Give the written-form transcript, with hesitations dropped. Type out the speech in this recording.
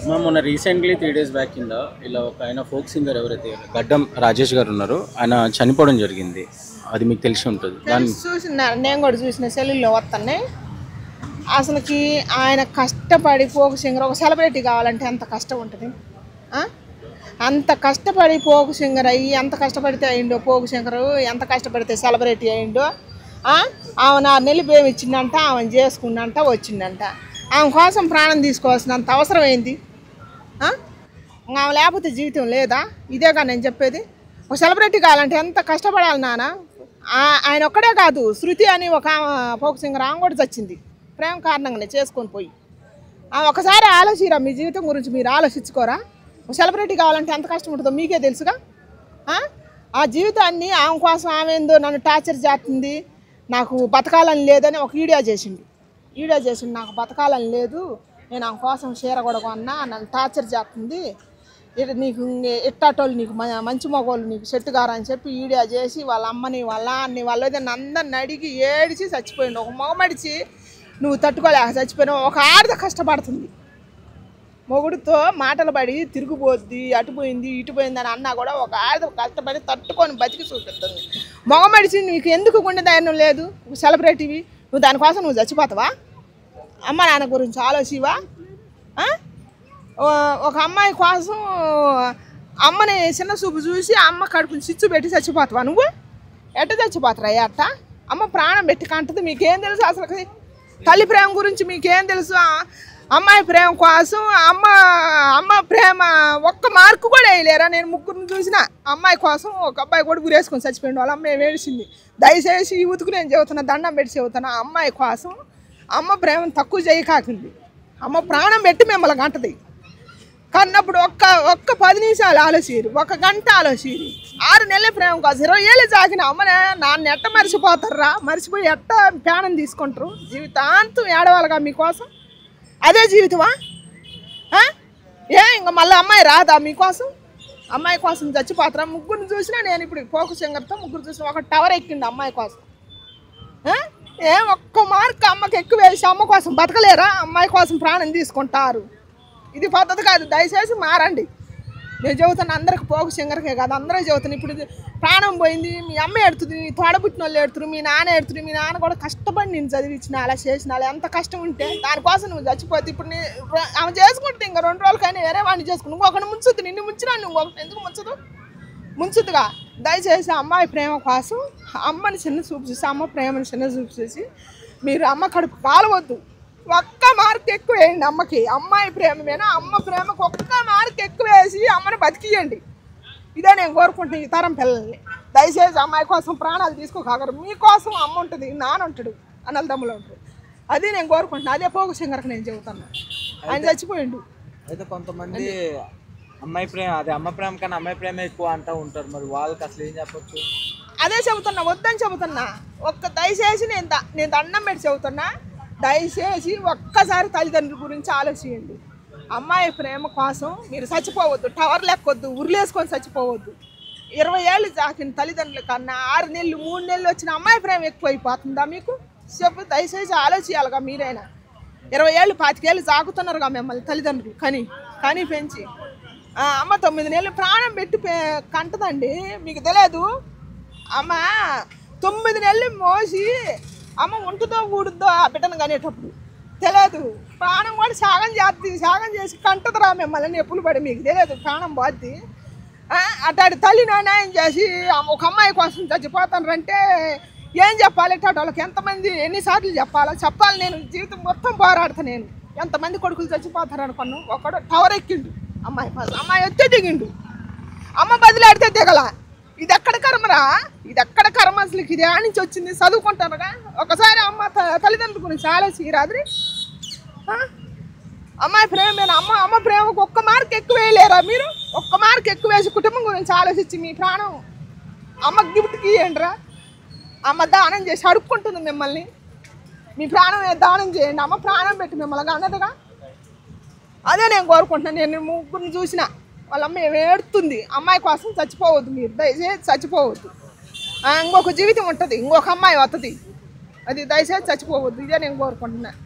మొన్న recently 3 days back కింద ఇలా ఒక ఆయన ఫోక్ సింగర్ ఎవరైతే గడ్డం రాజేష్ గారు ఉన్నారో ఆయన చనిపోవడం జరిగింది. అది మీకు తెలిసి ఉంటుంది. చూసిన నేను కూడా చూసిన సెల్లుల్లో వస్తున్నాయి. అసలుకి ఆయన కష్టపడి ఫోక్ సింగర్ ఒక సెలబ్రిటీ కావాలంటే ఎంత కష్టం ఉంటుంది. అంత కష్టపడి ఫోక్ సింగర్ అయ్యి ఎంత కష్టపడితే అయిండో ఫోక్ సింగర్, ఎంత కష్టపడితే సెలబ్రిటీ అయిండో. ఆమె 4 నెలలు బేమ్ ఇచ్చిందంట, ఆమె చేసుకుందంట, వచ్చిందంట. ఆమె కోసం ప్రాణం తీసుకోవాల్సినంత అవసరం ఏంది? ఆమె లేకపోతే జీవితం లేదా? ఇదేగా నేను చెప్పేది. ఒక సెలబ్రిటీ కావాలంటే ఎంత కష్టపడాలి నాన్న. ఆయన ఒక్కడే కాదు, శృతి అని ఒక ఫోక్ సింగర్ ఆమె కూడా చచ్చింది ప్రేమ కారణంగానే చేసుకొని పోయి. ఒకసారి ఆలోచిరా, మీ జీవితం గురించి మీరు ఆలోచించుకోరా? ఒక సెలబ్రిటీ కావాలంటే ఎంత కష్టం ఉంటుందో మీకే తెలుసుగా. ఆ జీవితాన్ని ఆమె కోసం ఆమె ఏందో నన్ను టార్చర్ చేస్తుంది, నాకు బతకాలని లేదని ఒక వీడియో చేసిండు. నాకు బతకాలని లేదు, నేను ఆమె కోసం చీర కూడా కొన్నా, నన్ను టార్చర్ చేస్తుంది, నీకు ఇట్టాటోళ్ళు నీకు మంచి మగోళ్ళు నీకు సెట్ గారని చెప్పి వీడియో చేసి వాళ్ళ అమ్మని వాళ్ళ అన్ని వాళ్ళ అందరిని అడిగి ఏడిచి చచ్చిపోయిండు. ఒక మగమడిచి నువ్వు తట్టుకోలేక చచ్చిపోయినావు. ఒక ఆడద కష్టపడుతుంది, మొగుడితో మాటలు పడి తిరిగిపోద్ది, అటుపోయింది ఇటుపోయింది అని అన్నా కూడా ఒక ఆడద కష్టపడి తట్టుకొని బతికి చూపిస్తుంది. మగమడిచి నీకు ఎందుకు గుండె ధైర్యం లేదు? సెలబ్రిటీవి నువ్వు, దానికోసం నువ్వు చచ్చిపోతావా? అమ్మ నాన్న గురించి ఆలోచివా? ఒక అమ్మాయి కోసం అమ్మని చిన్న చూపు చూసి అమ్మ కడుపుని చిచ్చు పెట్టి చచ్చిపోతావా నువ్వు? ఎట్ట చచ్చిపోతారా అట్ట? అమ్మ ప్రాణం పెట్టి కంటది. మీకేం తెలుసు అసలు? తల్లి ప్రేమ గురించి మీకేం తెలుసు? అమ్మాయి ప్రేమ కోసం అమ్మ ప్రేమ ఒక్క మార్కు కూడా వేయలేరా? నేను ముగ్గురిని చూసిన అమ్మాయి కోసం ఒక అబ్బాయి కూడా గురేసుకొని చచ్చిపోయింది. వాళ్ళ అమ్మాయి ఏడిచింది. దయచేసి ఈ ఉతుకు నేను చెబుతున్నా, దండం పెట్టి చెబుతున్నా, అమ్మాయి కోసం అమ్మ ప్రేమను తక్కువ చేయకాకండి. అమ్మ ప్రాణం పెట్టి మిమ్మల్ని గంటది. కన్నప్పుడు ఒక్క 10 నిమిషాలు ఆలోచీరు, 1 గంట ఆలోచీరు. 6 నెలల ప్రేమ కాదు, 20 ఏళ్ళు సాగిన అమ్మనే నాన్న ఎట్ట మర్చిపోతారా? మర్చిపోయి ఎట్ట ప్రాణం తీసుకుంటారు? జీవితాంతం ఏడవాలిగా మీకోసం. అదే జీవితమా? ఇంకా మళ్ళీ అమ్మాయి రాదా మీకోసం? అమ్మాయి కోసం చచ్చిపోతారా? ముగ్గురిని చూసినా నేను ఇప్పుడు ఫోక్ సింగర్తో ముగ్గురు చూసిన ఒక టవర్ ఎక్కింది అమ్మాయి కోసం. ఒక్క మార్క్ అమ్మకి ఎక్కువ వేసి అమ్మ కోసం బతకలేరా? అమ్మాయి కోసం ప్రాణం తీసుకుంటారు. ఇది పద్ధతి కాదు. దయచేసి మారండి. నేను చెబుతాను అందరికి, ఫోక్ సింగర్కే కాదు అందరూ చెబుతాను. ఇప్పుడు ప్రాణం పోయింది, మీ అమ్మ ఎడుతుంది, నీ తోడబుట్టిన వాళ్ళు ఎడుతురు, మీ నాన్న ఎడుతురు. మీ నాన్న కూడా కష్టపడి నేను చదివించిన, అలా చేసిన, అలా ఎంత కష్టం ఉంటే దానికోసం నువ్వు చచ్చిపోతే ఇప్పుడు ఆమె చేసుకుంటుంది. ఇంకా 2 రోజులకైనా వేరే వాడిని చేసుకుని ఇంకొకటి ముంచుద్ది. నిన్ను ముంచినా నువ్వు ఎందుకు ముంచదు? ముంచుద్దుగా. దయచేసి అమ్మాయి ప్రేమ కోసం అమ్మని చిన్న చూపు చూసి, అమ్మ ప్రేమని చిన్న చూపు చూసి మీరు అమ్మ కడుపు కాలవద్దు. 1 మార్క్ ఎక్కువ వేయండి అమ్మకి. అమ్మాయి ప్రేమమేనా? అమ్మ ప్రేమకు 1 మార్క్ ఎక్కువ వేసి అమ్మని బతికియండి. ఇదే నేను కోరుకుంటున్నాను ఈ తరం పిల్లల్ని. దయచేసి అమ్మాయి కోసం ప్రాణాలు తీసుకోగలరు. మీకోసం అమ్మ ఉంటుంది, నాన్న ఉంటాడు, అన్నల తమ్ముళ్ళు ఉంటాడు. అది నేను కోరుకుంటున్నాను. అదే ఫోక్ సింగర్కి నేను చెబుతాను. ఆయన చచ్చిపోయిండు. అయితే కొంతమంది అమ్మాయి ప్రేమ, అదే అమ్మ ప్రేమ కన్నా అమ్మాయి ప్రేమ ఎక్కువ అంటూ ఉంటారు. మరి వాళ్ళకి అసలు ఏం చెప్పచ్చు? అదే చెబుతున్నా, వద్దని చెబుతున్నా. దయచేసి నేను దండం పెట్టి చెబుతున్నా, దయచేసి ఒక్కసారి తల్లిదండ్రుల గురించి ఆలోచించండి. అమ్మాయి ప్రేమ కోసం మీరు చచ్చిపోవద్దు, టవర్ లెక్కొద్దు, ఉరిలేసుకొని చచ్చిపోవద్దు. 20 ఏళ్ళు జాకిన తల్లిదండ్రుల కన్నా 6 నెలలు 3 నెలలు వచ్చిన అమ్మాయి ప్రేమ ఎక్కువైపోతుందా మీకు? చెప్పు. దయచేసి ఆలోచించాలిగా మీరైనా. 20 ఏళ్ళు 25 ఏళ్ళు జాగుతున్నారుగా మిమ్మల్ని తల్లిదండ్రులు కానీ పెంచి. అమ్మ 9 నెలలు ప్రాణం పెట్టి కంటదండి, మీకు తెలియదు? అమ్మ 9 నెలలు మోసి అమ్మ ఉంటుందో ఊడుద్దో ఆ బిడ్డను కనేటప్పుడు తెలియదు. ప్రాణం కూడా సాగం చేసి కంటదరా మిమ్మల్ని ఎప్పులు పడి, మీకు తెలియదు? ప్రాణం పోద్ది. అట్లాంటి తల్లి న్యాయం చేసి ఒక అమ్మాయి కోసం చచ్చిపోతానంటే ఏం చెప్పాలి? వాళ్ళకి ఎంతమంది ఎన్నిసార్లు చెప్పాలి? నేను జీవితం మొత్తం పోరాడతా. నేను ఎంతమంది కొడుకులు చచ్చిపోతారు అనుకున్నాను. ఒకడు టవర్ ఎక్కిండు అమ్మాయి కోసం, అమ్మాయి వచ్చే దిగిండు, అమ్మ బదిలాడితే దిగల. ఇది ఎక్కడ కర్మరా? అసలు ఇది ఆ నుంచి వచ్చింది? చదువుకుంటారుగా. ఒకసారి అమ్మ తల్లిదండ్రుల గురించి ఆలోచించరాదు. అమ్మాయి ప్రేమేనా? అమ్మ ప్రేమకు 1 మార్క్ ఎక్కువ వేయలేరా మీరు? 1 మార్క్ ఎక్కువ వేసి కుటుంబం గురించి ఆలోచించి మీ ప్రాణం అమ్మకి గిఫ్ట్కి ఇవ్వండిరా. అమ్మ దానం చేసి అడుక్కుంటుంది మిమ్మల్ని, మీ ప్రాణం దానం చేయండి. అమ్మ ప్రాణం పెట్టి మిమ్మల్ని అన్నదిగా. అదే నేను కోరుకుంటున్నాను. నేను ముగ్గురిని చూసిన వాళ్ళ అమ్మ ఏడుతుంది. అమ్మాయి కోసం చచ్చిపోవద్దు మీరు, దయచేసి చచ్చిపోవద్దు. ఇంకొక జీవితం ఉంటుంది, ఇంకొక అమ్మాయి వస్తుంది. అది దయచేసి చచ్చిపోవద్దు. ఇదే నేను కోరుకుంటున్నాను.